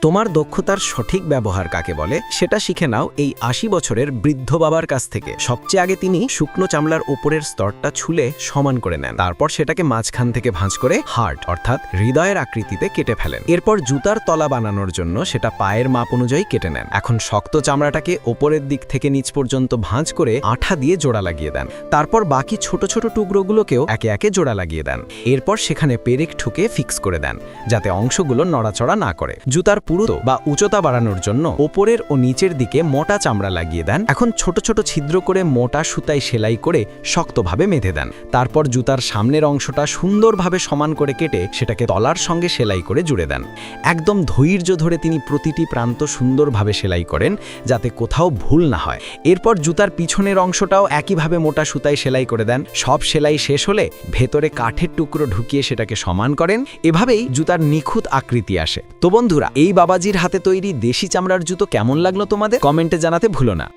তোমার দক্ষতার সঠিক ব্যবহার কাকে বলে সেটা শিখে নাও এই ৮০ বছরের বৃদ্ধ বাবার কাছ থেকে। সবচেয়ে আগে তিনি শুকনো চামড়ার ওপরের স্তরটা ছুলে সমান করে নেন, তারপর সেটাকে মাঝখান থেকে ভাঁজ করে হার্ট অর্থাৎ হৃদয়ের আকৃতিতে কেটে ফেলেন। এরপর জুতার তলা বানানোর জন্য সেটা পায়ের মাপ অনুযায়ী কেটে নেন। এখন শক্ত চামড়াটাকে ওপরের দিক থেকে নিচ পর্যন্ত ভাঁজ করে আঠা দিয়ে জোড়া লাগিয়ে দেন। তারপর বাকি ছোট ছোট টুকরোগুলোকেও একে একে জোড়া লাগিয়ে দেন। এরপর সেখানে পেরেক ঠুকে ফিক্স করে দেন যাতে অংশগুলো নড়াচড়া না করে। জুতার পুরুত্ব বা উচ্চতা বাড়ানোর জন্য ওপরের ও নিচের দিকে মোটা চামড়া লাগিয়ে দেন। এখন ছোট ছোট ছিদ্র করে মোটা সুতায় সেলাই করে শক্তভাবে বেঁধে দেন। তারপর জুতার সামনের অংশটা সুন্দরভাবে সমান করে কেটে সেটাকে তলার সঙ্গে সেলাই করে জুড়ে দেন। একদম ধৈর্য ধরে তিনি প্রতিটি প্রান্ত সুন্দরভাবে সেলাই করেন যাতে কোথাও ভুল না হয়। এরপর জুতার পিছনের অংশটাও একইভাবে মোটা সুতায় সেলাই করে দেন। সব সেলাই শেষ হলে ভেতরে কাঠের টুকরো ঢুকিয়ে সেটাকে সমান করেন। এভাবেই জুতার নিখুঁত আকৃতি আসে। তো বন্ধুরা, এই বাবাজির হাতে তৈরি দেশি চামড়ার জুতো কেমন লাগলো তোমাদের? কমেন্টে জানাতে ভুলো না।